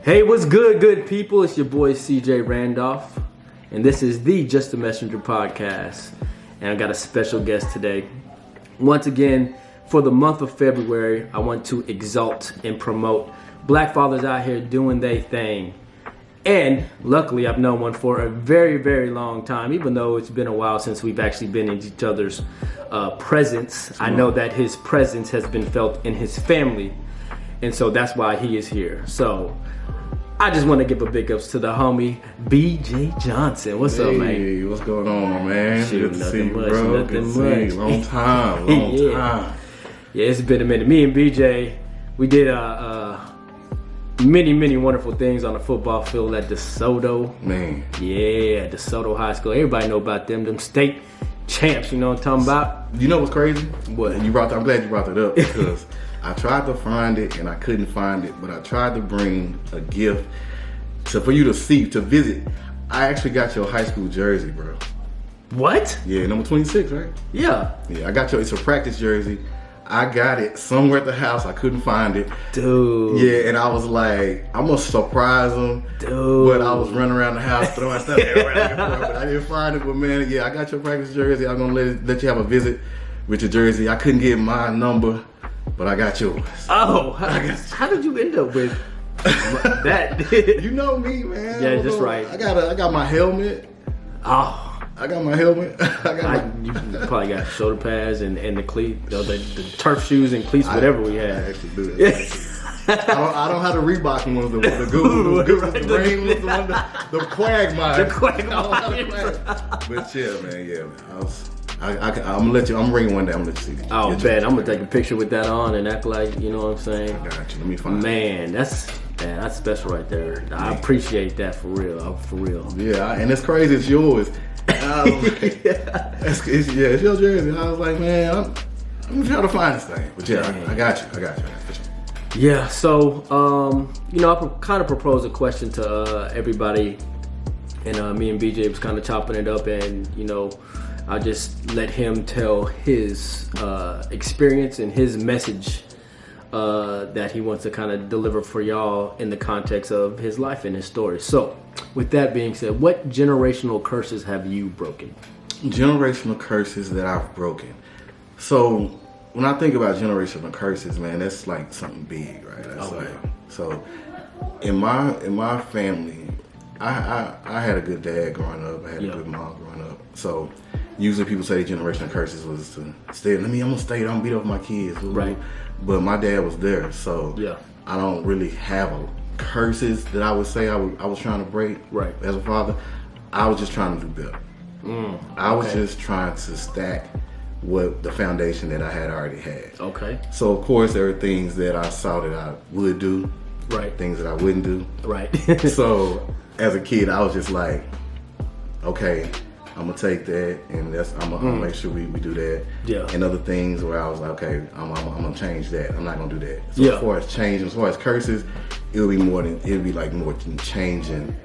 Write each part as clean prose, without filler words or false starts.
Hey, what's good, good people? It's your boy CJ Randolph, and this is the Just a Messenger podcast. And I got a special guest today. Once again, for the month of February, I want to exalt and promote black fathers out here doing their thing. And luckily, I've known one for a very, very long time, even though it's been a while since we've actually been in each other's presence. I know that his presence has been felt in his family, and so that's why he is here. So I just want to give a big ups to the homie BJ Johnson. What's up, man? Hey, what's going on, my man? Shoot, Good to see you, much, bro. nothing Good to much. see you. Long time, Yeah. time. Yeah, it's been a minute. Me and BJ, we did many wonderful things on the football field at DeSoto. Man. Yeah, DeSoto High School. Everybody know about them state champs, you know what I'm talking about? You know what's crazy? What? I'm glad you brought that up because I tried to find it and I couldn't find it, but I tried to bring a gift for you to see, to visit. I actually got your high school jersey, bro. What? Yeah, number 26, right? Yeah. Yeah, I got it's a practice jersey. I got it somewhere at the house. I couldn't find it. Dude. Yeah, and I was like, I'm gonna surprise him. Dude. But I was running around the house throwing stuff everywhere. But I didn't find it. But man, yeah, I got your practice jersey. I'm gonna let you have a visit with your jersey. I couldn't get my number, but I got yours. Oh, how did you end up with that? You know me, man. Yeah, just right. I got my helmet. Oh. I got my helmet. You probably got shoulder pads and the cleat, the turf shoes and cleats, whatever we I had. actually do that. I don't have the Reebok ones, the good, the rain was the one, the Quagmire. The Quagmire. But yeah, man. I'm gonna let you. I'm bringing one day. I'm gonna let you see it. Oh, man, I'm gonna take a picture with that on and act like, you know what I'm saying? I got you. Let me find it. Man, that's special right there. I appreciate that for real. For real. Yeah, and it's crazy. It's yours. I was like, it's your jersey. I was like, man, I'm trying to find this thing. But yeah, I got you. Yeah, so, I kind of proposed a question to everybody, and me and BJ was kind of chopping it up, and, I just let him tell his experience and his message that he wants to kind of deliver for y'all in the context of his life and his story. So, with that being said, what generational curses have you broken? Generational curses that I've broken. So, when I think about generational curses, man, that's like something big, right? That's so in my family, I had a good dad growing up. I had a good mom growing up. So usually people say generational curses was to stay. I'm gonna stay. Don't beat up my kids. Right. But my dad was there, so I don't really have curses that I would say I was trying to break. Right. As a father, I was just trying to do better. I was just trying to stack what the foundation that I had already had. Okay. So of course there are things that I saw that I would do. Right. Things that I wouldn't do. Right. So as a kid, I was just like, okay, I'm gonna take that, and I'm gonna make sure we do that. Yeah. And other things where I was like, okay, I'm gonna change that. I'm not gonna do that. So as far as change, as far as curses, it would be more than changing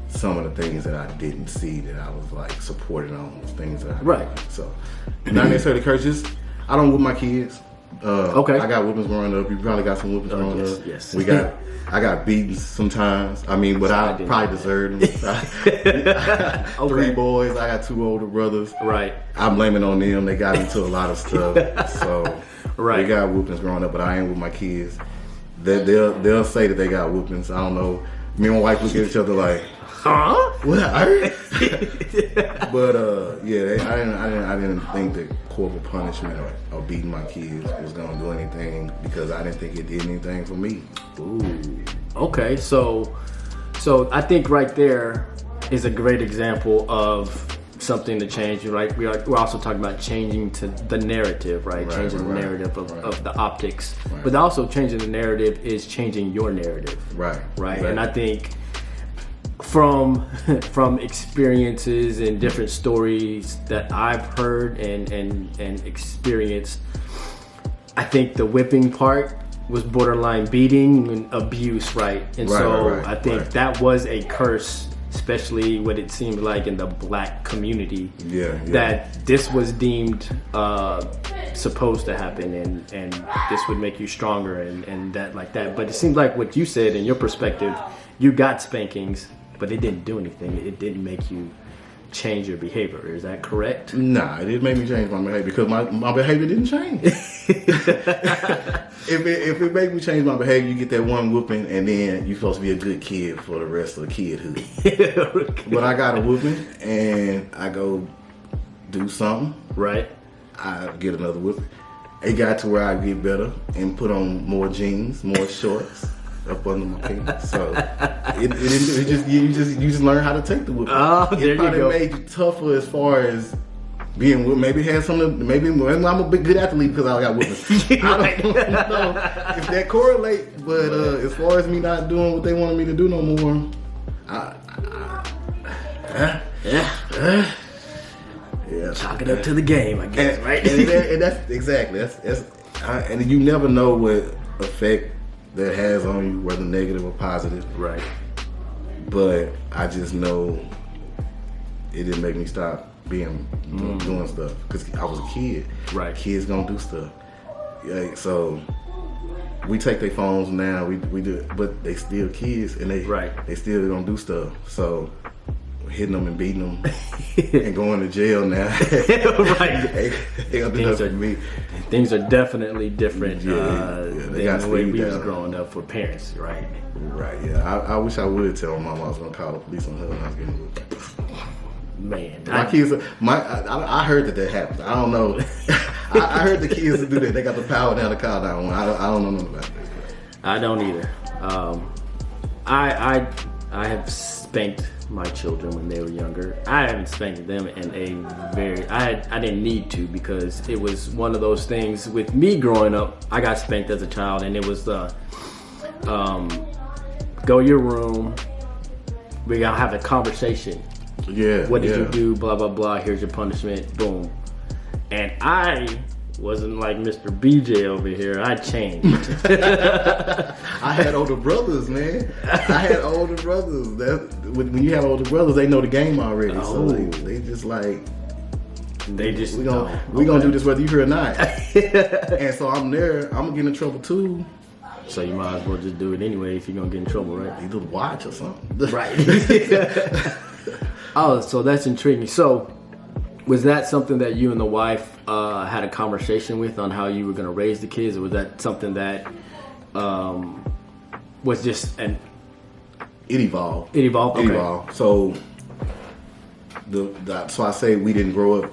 some of the things that I didn't see that I was like supporting on, those things that I didn't like. So not necessarily curses. I don't whip my kids. Okay. I got whippings growing up. You probably got some whippings growing up. Yes. I got beaten sometimes. I mean, but I probably deserved them. 3 boys. I got 2 older brothers. Right. I'm blaming on them. They got into a lot of stuff. So they got whoopings growing up, but I ain't with my kids. They'll say that they got whoopings. I don't know. Me and my wife look at each other like, huh? What? But I didn't think that corporal punishment or beating my kids was gonna do anything because I didn't think it did anything for me. Ooh. Okay, so I think right there is a great example of something to change, right? We're also talking about changing to the narrative, right? Changing the narrative of the optics. Right. But also changing the narrative is changing your narrative. Right. And I think from experiences and different stories that I've heard and experienced, I think the whipping part was borderline beating and abuse, right? And I think that was a curse, especially what it seemed like in the black community. That this was deemed supposed to happen, and this would make you stronger, and that like that. But it seems like what you said in your perspective, you got spankings, but it didn't do anything. It didn't make you change your behavior. Is that correct? Nah, it didn't make me change my behavior because my behavior didn't change. If it make me change my behavior, you get that one whooping, and then you're supposed to be a good kid for the rest of the kidhood. Okay. But I got a whooping, and I go do something. Right. I get another whooping. It got to where I get better and put on more jeans, more shorts up under my pants. So you just learn how to take the whooping. Oh, there you go. It probably made you tougher as far as being whooped. Maybe it had something. Maybe I'm a big good athlete because I got whoopings. I don't know if that correlate. But as far as me not doing what they wanted me to do no more, yeah, chalk it up to the game, I guess, right? And that's exactly and you never know what effect that has on you, whether negative or positive. Right. But I just know it didn't make me stop doing stuff because I was a kid. Right. Kids gonna do stuff. Yeah, so we take their phones now. We do, but they still kids, and they still gonna do stuff. So hitting them and beating them and going to jail now. Right. Things are definitely different than the way we was growing up for parents, right? Right, yeah. I wish I would tell my mom I was going to call the police on her when I was getting whooped. Man. My kids, I heard that happened. I don't know. I heard the kids do that. They got the power now to call 911. I don't know nothing about that. I don't either. I have spanked my children when they were younger. I haven't spanked them in I didn't need to because it was one of those things with me growing up. I got spanked as a child, and it was go your room, we gotta have a conversation. Yeah. What did you do? Blah blah blah, here's your punishment, boom. And I wasn't like Mr. BJ over here. I changed. I had older brothers, man. When you have older brothers, they know the game already. Oh. So they just like, we gonna do this whether you hear or not. And so I'm there. I'm gonna get in trouble too. So you might as well just do it anyway if you're gonna get in trouble, right? Either watch or something. Right. Oh, so that's intriguing. So was that something that you and the wife had a conversation with on how you were going to raise the kids, or was that something that was just It evolved. It evolved. So so I say we didn't grow up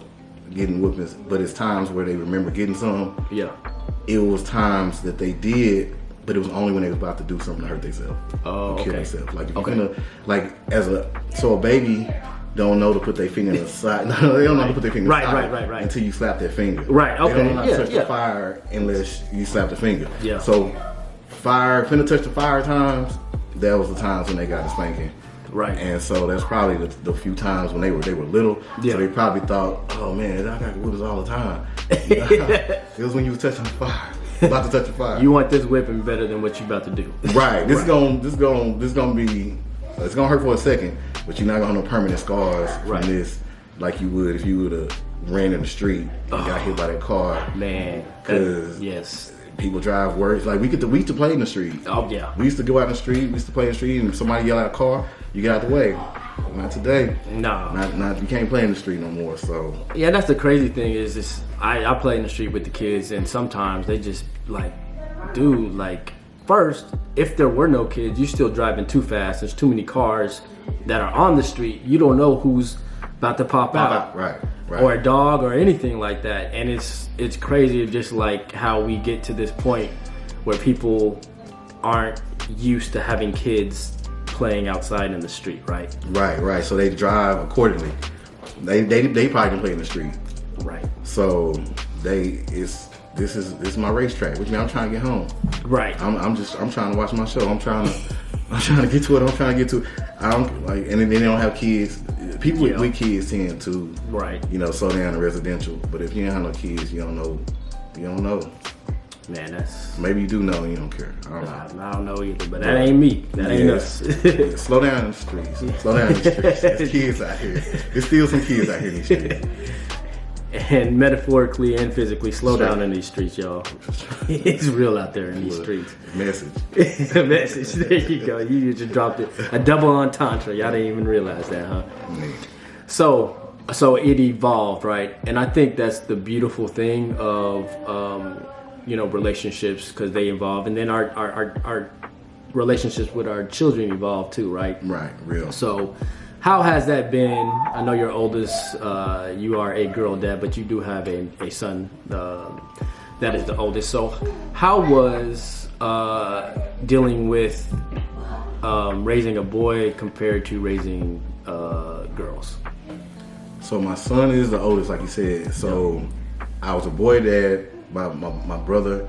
getting whoopings, but it's times where they remember getting some. Yeah. It was times that they did, but it was only when they was about to do something to hurt themselves. Oh, kill okay. themselves. Like if you're gonna, like a baby don't know to put their finger in the side. No, they don't know to put their finger in the side right. until you slap their finger. Right, okay. They don't know how to touch the fire unless you slap the finger. Yeah. So finna touch the fire times, that was the times when they got a spanking. Right. And so that's probably the few times when they were little. Yeah. So they probably thought, oh man, I got whoopings all the time. It was when you was touching the fire. About to touch the fire. You want this whipping better than what you about to do. Right. This gonna be, it's gonna hurt for a second, but you're not gonna have no permanent scars from this like you would if you would have ran in the street and got hit by that car. Man. Because yes. People drive worse. Like we used to play in the street. Oh yeah. We used to go out in the street. We used to play in the street, and somebody yell out a car, you get out the way. Not today. No. Not you can't play in the street no more. So yeah, that's the crazy thing is I play in the street with the kids, and sometimes they just like, dude, like first, if there were no kids, you're still driving too fast. There's too many cars that are on the street. You don't know who's about to pop out. Right. Or a dog or anything like that. And it's crazy just like how we get to this point where people aren't used to having kids playing outside in the street, right? Right. So they drive accordingly. They probably can play in the street. Right. So this is my racetrack. Which means I'm trying to get home. Right. I'm trying to watch my show. I'm trying to get to it. And then they don't have kids. People with kids tend to, slow down the residential. But if you don't have no kids, you don't know. Man, that's... Maybe you do know and you don't care. I don't know either, but that ain't me. That ain't us. Slow down in the streets. Slow down in the streets. There's kids out here. There's still some kids out here in these streets. and metaphorically and physically, slow down in these streets, y'all. It's real out there in these streets. Message. Message. There you go. You just dropped it. A double entendre. Y'all didn't even realize that, huh? Man. So it evolved, right? And I think that's the beautiful thing of relationships, because they evolve, and then our relationships with our children evolve too, right? Right. Real. So how has that been? I know your oldest, you are a girl dad, but you do have a son that is the oldest. So how was dealing with raising a boy compared to raising girls? So my son is the oldest, like you said. So I was a boy dad. My brother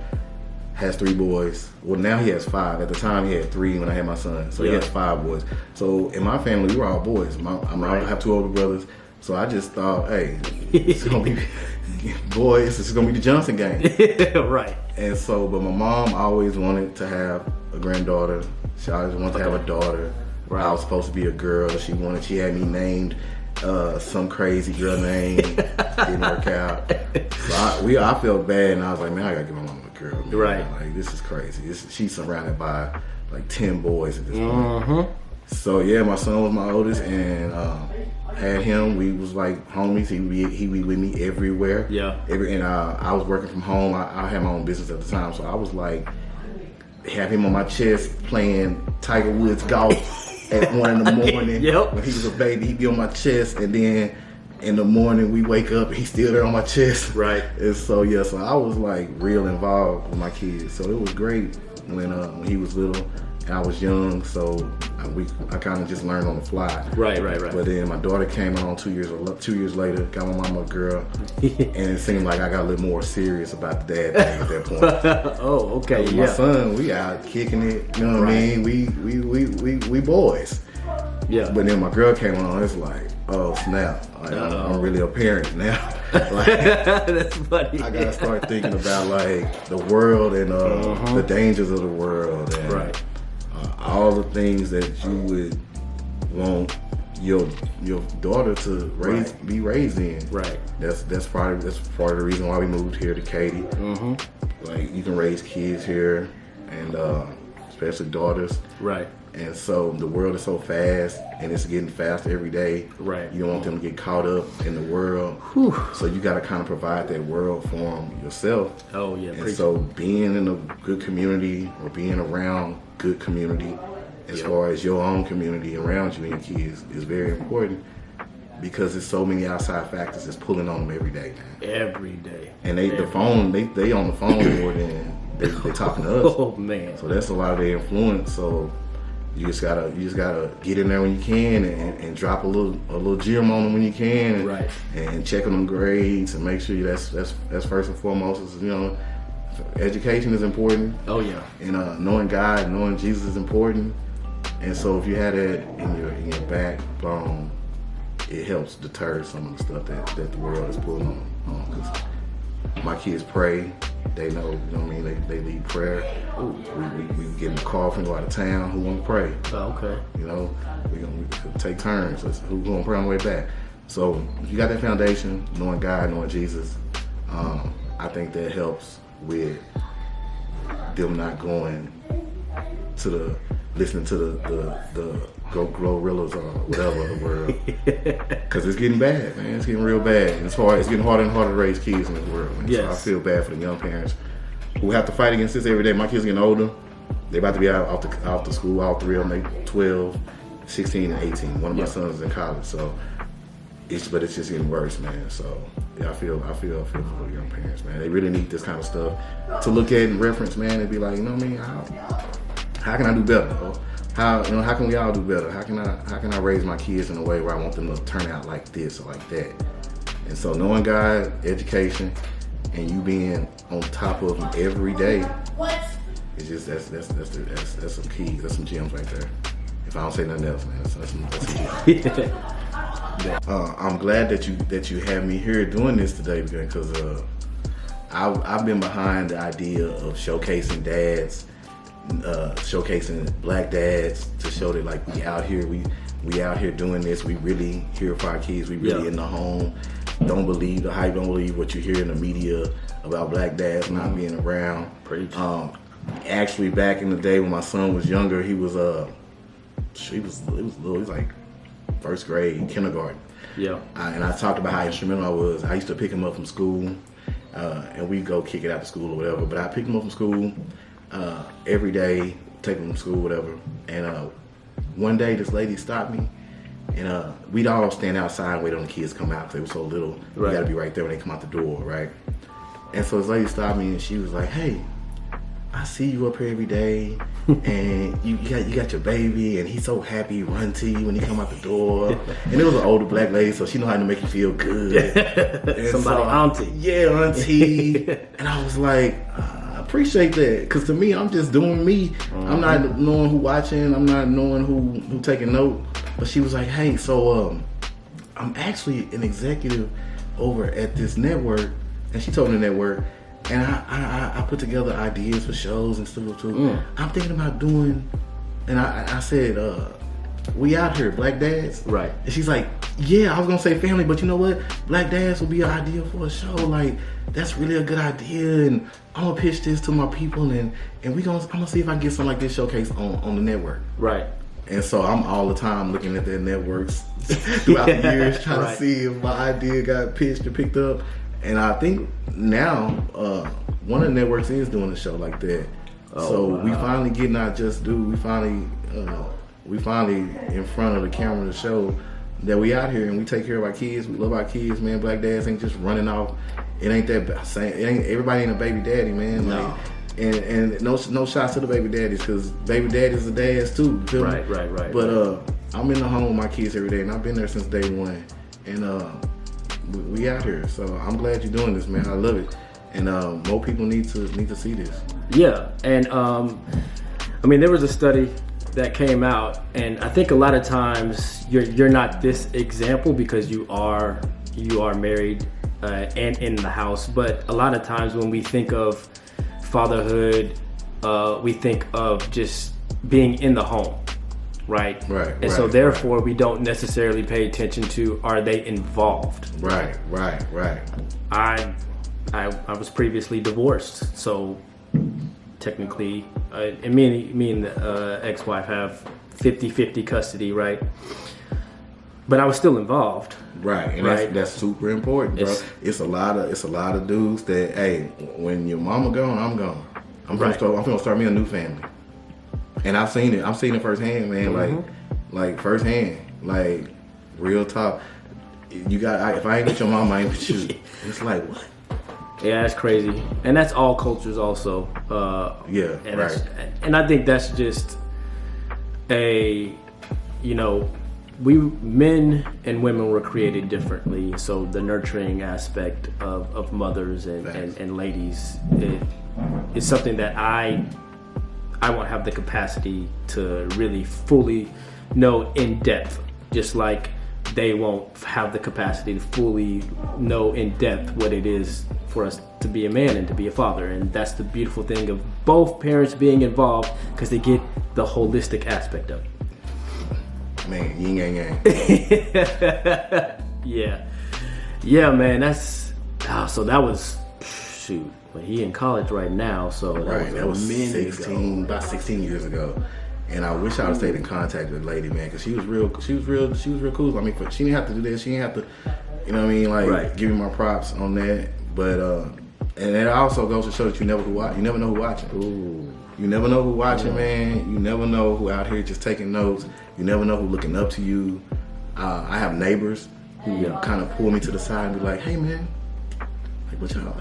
has 3 boys. Well, now he has 5. At the time, he had 3 when I had my son. So he has 5 boys. So in my family, we were all boys. I have 2 older brothers. So I just thought, hey, it's gonna be boys. It's gonna be the Johnson gang, right? And so, but my mom always wanted to have a granddaughter. She always wanted to have a daughter. Right. I was supposed to be a girl. She had me named some crazy girl name. Didn't work out. So I felt bad, and I was like, man, I gotta give my mom a girl. Man. Right. Like, this is crazy. She's surrounded by like 10 boys at this point. Mm-hmm. So yeah, my son was my oldest, and had him. We was like homies. He be with me everywhere. Yeah. I was working from home. I had my own business at the time, so I was like, have him on my chest playing Tiger Woods golf at 1 in the morning. Yep. When he was a baby, he'd be on my chest, and then in the morning we wake up, he's still there on my chest. Right. And so yeah, so I was like real involved with my kids. So it was great when he was little and I was young. So I kind of just learned on the fly. Right. But then my daughter came along 2 years later, got my mama a girl, and it seemed like I got a little more serious about the dad thing at that point. Oh, okay. My son, we out kicking it. You know what I mean? We boys. Yeah. But then my girl came along. It's like, oh snap! Like, I'm really a parent now. Like, that's funny. I gotta start thinking about like the world and the dangers of the world and all the things that you would want your daughter to be raised in. Right. That's part of the reason why we moved here to Katy. Mm-hmm. Like you can raise kids here, and especially daughters. Right. And so the world is so fast, and it's getting faster every day. Right. You don't want them to get caught up in the world. Whew. So you got to kind of provide that world for them yourself. Oh yeah. And so being in a good community or being around good community, as far as your own community around you and your kids, is very important because there's so many outside factors that's pulling on them every day. Man. Every day. And they on the phone more than they talking to us. Oh man. So that's a lot of their influence. So you just gotta get in there when you can and drop a little gem on them when you can, and check on them grades and make sure that's first and foremost. Is, education is important. Oh yeah. And knowing God, knowing Jesus is important. And so if you have that in your backbone, it helps deter some of the stuff that the world is pulling on. Because my kids pray. They know, you know what I mean? They lead prayer. We get in the car if we go out of town. Who want to pray? Oh, okay. We gonna take turns. Who's gonna pray on the way back? So if you got that foundation, knowing God, knowing Jesus, I think that helps with them not going to listening to the gorillas or whatever the world, because it's getting bad, man. It's getting real bad, and it's getting harder and harder to raise kids in this world, man. Yes. So I feel bad for the young parents who have to fight against this every day. My kids getting older; they about to be out the school. All 3 of them, they 12, 16, and 18. One of my sons is in college, so it's just getting worse, man. So yeah, I feel for the young parents, man. They really need this kind of stuff to look at and reference, man, and be like, you know what I mean? How can I do better? Bro? How can we all do better? How can I raise my kids in a way where I want them to turn out like this or like that? And so knowing God, education, and you being on top of them every day, it's just that's some keys, that's some gems right there. If I don't say nothing else, man, that's some gems. I'm glad that you have me here doing this today, because I've been behind the idea of showcasing dads. Showcasing black dads to show that like we out here doing this, we really here for our kids, we really in the home, don't believe the hype, don't believe what you hear in the media about black dads not being around. Preach. Actually, back in the day when my son was younger, he was like first grade, kindergarten. Yeah. And I talked about how instrumental I was. I used to pick him up from school, and we'd go kick it after school or whatever. But I picked him up from school every day, take him to school, whatever. And one day, this lady stopped me, and we'd all stand outside and wait on the kids to come out because they were so little. Right. You got to be right there when they come out the door, right? And so this lady stopped me, and she was like, "Hey, I see you up here every day, and you got your baby, and he's so happy, he run to you when he come out the door." And it was an older black lady, so she know how to make you feel good. Somebody auntie. Yeah, auntie. And I was like, I appreciate that, because to me, I'm just doing me. I'm not knowing who watching. I'm not knowing who taking note. But she was like, "Hey, so I'm actually an executive over at this network," and she told me the network. And I put together ideas for shows and stuff too. I'm thinking about doing, and I said, we out here, black dads. Right. And she's like, yeah, I was gonna say family, but you know what? Black dads will be an idea for a show. Like, that's really a good idea, and I'm gonna pitch this to my people, and I'm gonna see if I can get something like this showcase on the network. Right. And so I'm all the time looking at their networks throughout the years, trying to see if my idea got pitched or picked up. And I think now one of the networks is doing a show like that. We finally getting our just due. We finally in front of the camera to show that we out here and we take care of our kids. We love our kids, man. Black dads ain't just running off. It ain't that same. It ain't everybody ain't a baby daddy, man. No. Like, and no shots to the baby daddies, because baby daddies are dads too. You feel me? Right. But I'm in the home with my kids every day, and I've been there since day one. And we out here, so I'm glad you're doing this, man. I love it, and more people need to see this. Yeah, and I mean, there was a study that came out, and I think a lot of times you're not this example because you are married and in the house, but a lot of times when we think of fatherhood, we think of just being in the home. Right. So therefore, we don't necessarily pay attention to, are they involved? Right. I was previously divorced, so technically, and me and the ex-wife have 50-50 custody, right? But I was still involved. Right, and that's super important, bro. It's a lot of dudes that, hey, when your mama gone, I'm gone. I'm gonna start me a new family. And I've seen it firsthand, man. Like firsthand, like real talk. If I ain't with your mama, I ain't with you. It's like, what? Yeah, that's crazy, and that's all cultures also. And I think that's just we men and women were created differently. So the nurturing aspect of mothers and ladies is something that I won't have the capacity to really fully know in depth, just like they won't have the capacity to fully know in depth what it is for us to be a man and to be a father. And that's the beautiful thing of both parents being involved, because they get the holistic aspect of it. Man, yin yang. Yeah, man, that's so that was well, he in college right now, so that was 16 years ago. And I wish I would stayed in contact with the lady, man, because she was real cool. I mean, she didn't have to do that. She didn't have to, you know what I mean, give me my props on that. But and it also goes to show that you never know who watching. Ooh. You never know who watching, man. You never know who out here just taking notes. You never know who looking up to you. I have neighbors who kind of pull me to the side and be like, "Hey, man, like what y'all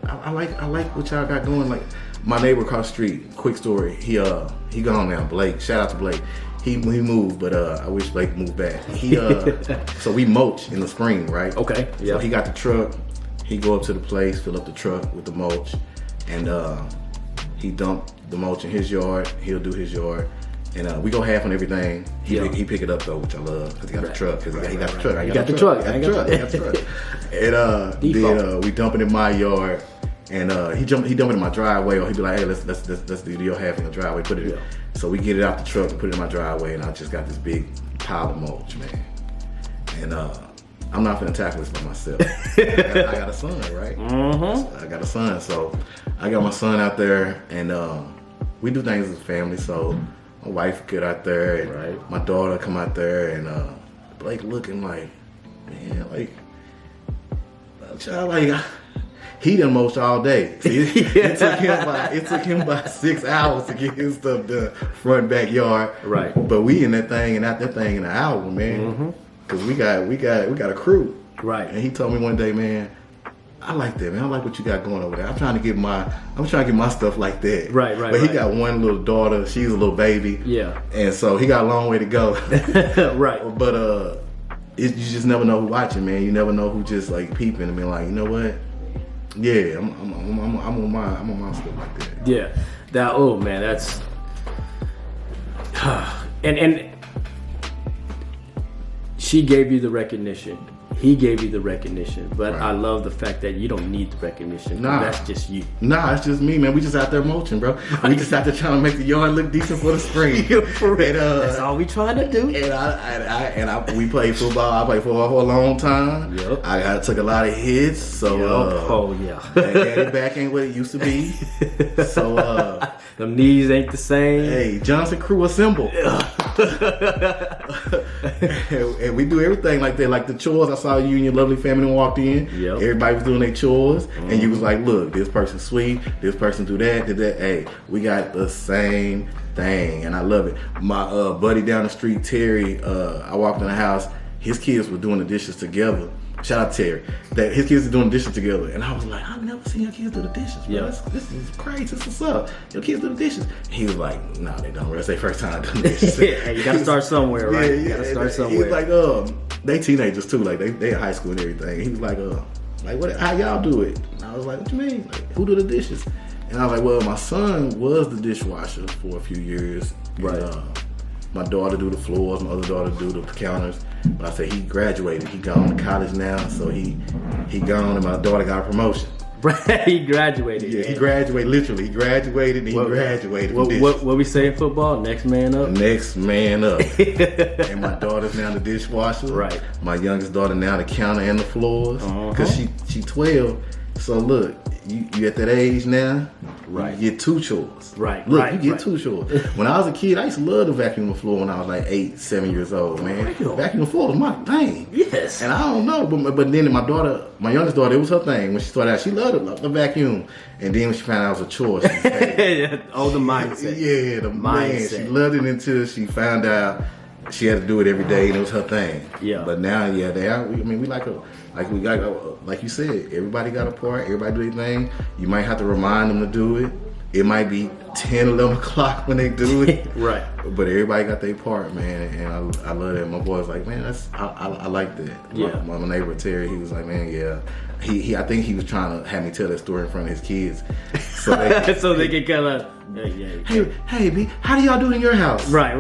I like what y'all got going." Like my neighbor across the street. Quick story. He gone now. Blake. Shout out to Blake. He moved, but I wish Blake moved back. So we mulch in the spring, right? Okay. Yeah. So he got the truck. He go up to the place, fill up the truck with the mulch, and he dumped the mulch in his yard. He'll do his yard, and we go half on everything. He pick it up though, which I love, because he got the truck. He got the truck. He got the truck. And then we dump it in my yard, and he dump it in my driveway, or he'd be like, "Hey, let's do your half in the driveway." Put it. So we get it out the truck and put it in my driveway, and I just got this big pile of mulch, man. And I'm not finna tackle this by myself. I got a son, right? Mm-hmm. I got a son, so I got my son out there, and we do things as a family. So my wife get out there, and my daughter come out there, and Blake looking like, man, like, child, like, he done most all day. See, it took him about 6 hours to get his stuff done, front backyard. Right. But we in that thing and out that thing in an hour, man. Cause we got a crew. Right. And he told me one day, man, I like that, man. I like what you got going over there. I'm trying to get my stuff like that. Right. But he got one little daughter. She's a little baby. Yeah. And so he got a long way to go. Right. But you just never know who's watching, man. You never know who just like peeping and being like, you know what? Yeah, I'm on my stuff like that. Yeah. Oh man, that's and she gave you the recognition. He gave you the recognition, but I love the fact that you don't need the recognition. Nah, that's just you. Nah, it's just me, man. We just out there mulching, bro. We just out there trying to make the yard look decent for the spring. That's all we trying to do. And we played football. I played football for a long time. Yep. I took a lot of hits. So daddy back ain't what it used to be. So them knees ain't the same. Hey, Johnson crew assemble. And we do everything like that, like the chores. I saw you and your lovely family walked in. Yep. Everybody was doing their chores, and you was like, "Look, this person's sweet. This person do that, did that." Hey, we got the same thing, and I love it. My buddy down the street, Terry. I walked in the house. His kids were doing the dishes together. Shout out to Terry. That his kids are doing dishes together, and I was like, I've never seen your kids do the dishes, bro. Yeah. This is crazy. This is what's up. Your kids do the dishes. He was like, no, they don't. That's their first time doing dishes. Hey, you gotta start somewhere, right? Yeah, you gotta start somewhere. He was like, they teenagers too. Like they in high school and everything. He was like, what? How y'all do it? And I was like, what you mean? Like, who do the dishes? And I was like, well, my son was the dishwasher for a few years. Right. And, my daughter do the floors. My other daughter do the counters. But I said he graduated. He gone to college now, so he gone, and my daughter got a promotion. He graduated. Yeah, he graduated. Literally, he graduated. And he graduated. What we say in football? Next man up. Next man up. And my daughter's now the dishwasher. Right. My youngest daughter now the counter and the floors. Cause she 12. So look, you at that age now. Right. You get 2 chores. Right. Look, you get 2 chores. When I was a kid, I used to love to vacuum the floor when I was like 8, 7 years old, man. Vacuum the floor was my thing. Yes. And I don't know, but then my youngest daughter, it was her thing. When she started out, she loved the vacuum. And then when she found out it was a chore, she oh, the mindset. Yeah, the mindset. She loved it until she found out she had to do it every day, and it was her thing. Yeah. But now, yeah, like you said, everybody got a part. Everybody do their thing. You might have to remind them to do it. It might be 10, 11 o'clock when they do it. Right. But everybody got their part, man, and I love that. My boy's like, man, I like that. Yeah. My neighbor Terry, he was like, man, yeah. I think he was trying to have me tell that story in front of his kids, so they can kind of. Hey, B, how do y'all do it in your house? Right.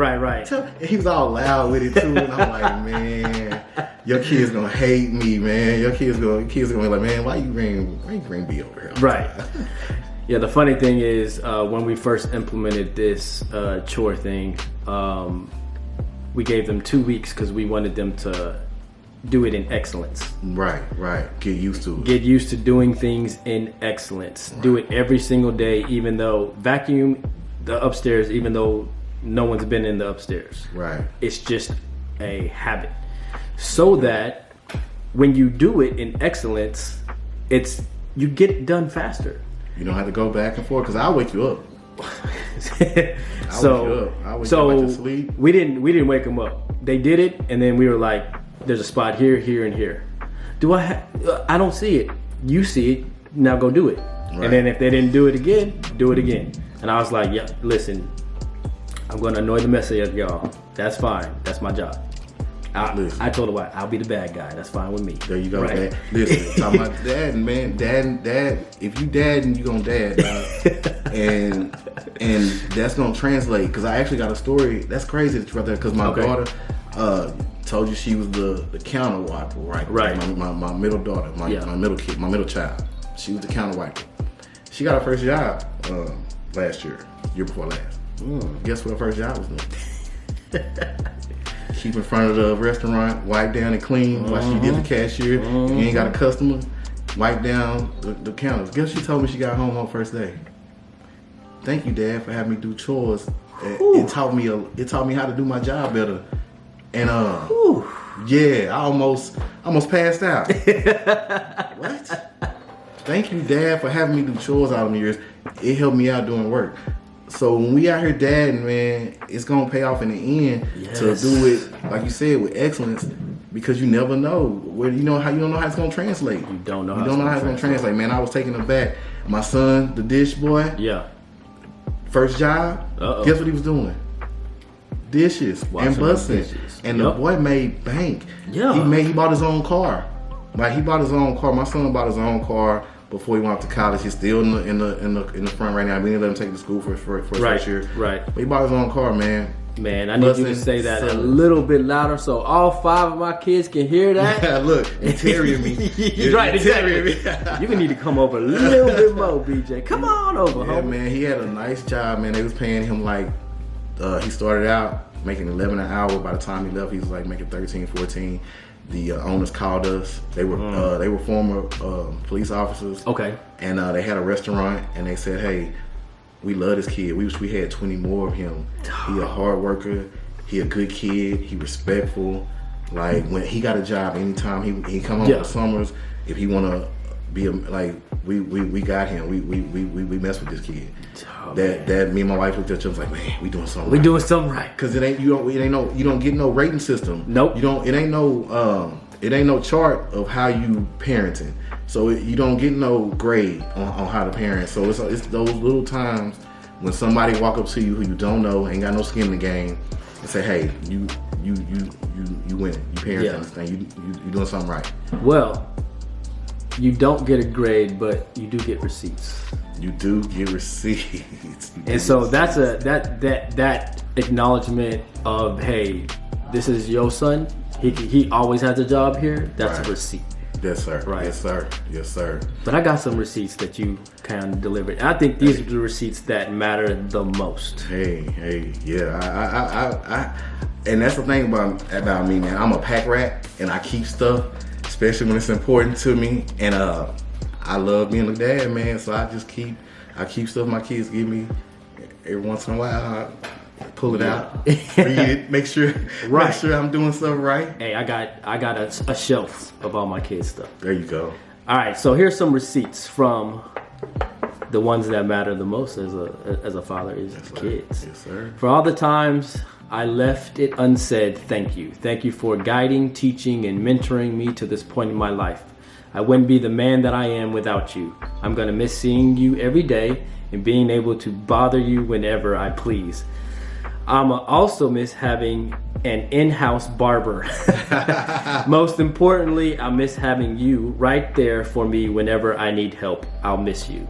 And he was all loud with it too, and I'm like, man, your kids gonna hate me, man. Your kids gonna be like, man, why you bring B over here? Right. Yeah, the funny thing is, when we first implemented this chore thing, we gave them 2 weeks because we wanted them to do it in excellence. Right. Get used to it. Get used to doing things in excellence. Right. Do it every single day, even though vacuum the upstairs, even though no one's been in the upstairs. Right. It's just a habit. So that when you do it in excellence, you get it done faster. You don't have to go back and forth because I'll wake you up. So we didn't wake them up. They did it, and then we were like, "There's a spot here, here, and here." I don't see it. You see it. Now go do it. Right. And then if they didn't do it again, do it again. And I was like, "Yeah, listen, I'm going to annoy the mess out of y'all. That's fine. That's my job." I told her what, I'll be the bad guy. That's fine with me. There you go, right? Dad. Listen, talking about dad, man. Dad. If you dadding, you gonna dad, dog. and that's gonna translate. Cause I actually got a story. That's crazy that you brought that. Cause my daughter told you she was the counter wiper, right? Right. My middle daughter, my middle kid, my middle child. She was the counter wiper. She got her first job year before last. Guess what her first job was doing? keep in front of the restaurant, wipe down and clean while she did the cashier. You ain't got a customer, wipe down the counters. Guess she told me she got home on first day. Thank you, Dad, for having me do chores. It taught me how to do my job better. And yeah, I almost passed out. What? Thank you, Dad, for having me do chores all them years. It helped me out doing work. So when we out here dadding, man, it's gonna pay off in the end to do it, like you said, with excellence, because you never know where you don't know how it's gonna translate. You don't know how it's gonna translate, man. I was taken aback. My son, the dish boy, first job, guess what he was doing? Dishes and busting. And the boy made bank. He bought his own car. Like he bought his own car. My son bought his own car before he went off to college. He's still in the front right now. We didn't let him take him to school for his first year. Right. But he bought his own car, man. Man, I need you to say that a little bit louder so all 5 of my kids can hear that. Look, interior me. Right, exactly. You need to come over a little bit more, BJ. Come on over, homie. Man, he had a nice job, man. They was paying him like, he started out making $11 an hour. By the time he left, he was like making 13, 14. The owners called us. They were former police officers. Okay. And they had a restaurant, and they said, "Hey, we love this kid. We wish we had 20 more of him. He a hard worker. He a good kid. He respectful. Like when he got a job, anytime he come home for summers, if he wanna be we got him. We mess with this kid." That me and my wife looked at each other like, man, we doing something. We doing something right. Cause you don't get no rating system. Nope. It ain't no chart of how you parenting. So you don't get no grade on how to parent. So it's those little times when somebody walk up to you who you don't know, ain't got no skin in the game, and say, hey, you winning. You parenting this thing. You doing something right. Well, you don't get a grade, but you do get receipts. You do get receipts. And so that's that acknowledgement of, hey, this is your son. He always has a job here. That's a receipt. Yes, sir. Right. Yes, sir. Yes, sir. But I got some receipts that you kind of delivered. I think these are the receipts that matter the most. Hey, yeah. I and that's the thing about me, man. I'm a pack rat, and I keep stuff, especially when it's important to me. And I love being a dad, man. So I keep stuff my kids give me. Every once in a while, I pull it out, read it, make sure I'm doing stuff right. Hey, I got a shelf of all my kids' stuff. There you go. All right, so here's some receipts from the ones that matter the most as a father is the kids. Yes, sir. For all the times I left it unsaid, thank you. Thank you for guiding, teaching, and mentoring me to this point in my life. I wouldn't be the man that I am without you. I'm gonna miss seeing you every day and being able to bother you whenever I please. I'ma also miss having an in-house barber. Most importantly, I miss having you right there for me whenever I need help. I'll miss you.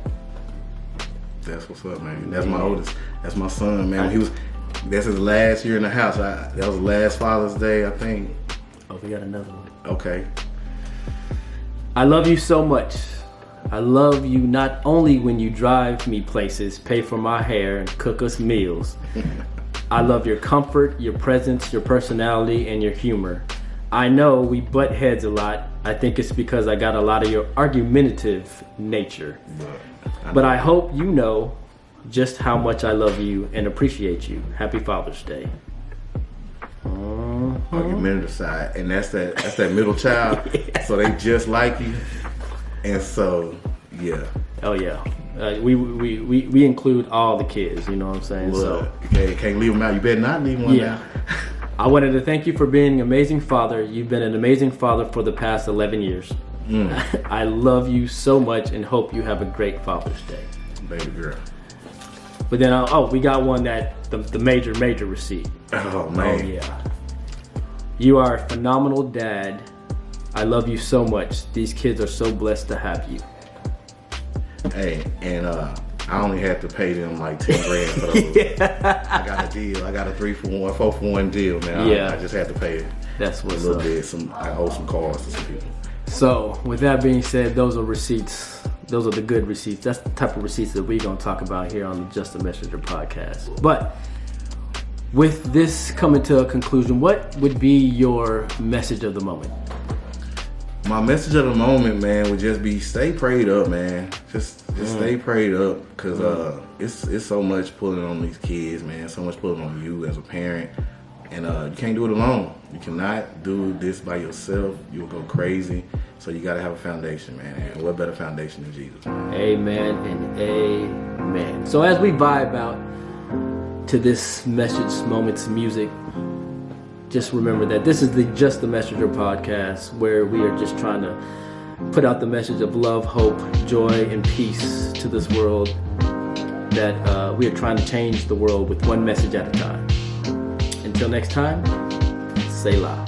That's what's up, man. That's my oldest. That's my son, man. That's his last year in the house. That was last Father's Day, I think. Oh, we got another one. Okay. I love you so much. I love you not only when you drive me places, pay for my hair, and cook us meals. I love your comfort, your presence, your personality, and your humor. I know we butt heads a lot. I think it's because I got a lot of your argumentative nature. But I hope you know just how much I love you and appreciate you. Happy Father's Day. Argumentative side, and that's that middle child. So they just like you, and so yeah. Oh yeah. We include all the kids, you know what I'm saying? Well, you can't leave them out. You better not leave one out. I wanted to thank you for being an amazing father. You've been an amazing father for the past 11 years. I love you so much and hope you have a great Father's Day. Baby girl. But then, we got one that the major receipt. Oh man. Oh yeah. You are a phenomenal dad. I love you so much. These kids are so blessed to have you. Hey, and I only had to pay them like 10 grand for those. I got a deal. I got a 3-for-1, 4-for-1 deal, man. I just had to pay That's what's a little up. bit. I owe some cars to some people. So, with that being said, those are receipts. Those are the good receipts. That's the type of receipts that we're going to talk about here on the Just a Messenger podcast. But with this coming to a conclusion, what would be your message of the moment? My message of the moment, man, would just be stay prayed up, man. Just stay prayed up, because it's so much pulling on these kids, man. So much pulling on you as a parent, and you can't do it alone. You cannot do this by yourself. You'll go crazy. So you got to have a foundation, man. And what better foundation than Jesus? Amen and amen. So as we vibe out to this message moment's music, just remember that this is the Just the Messenger podcast, where we are just trying to put out the message of love, hope, joy, and peace to this world, that we are trying to change the world with one message at a time. Until next time, Selah.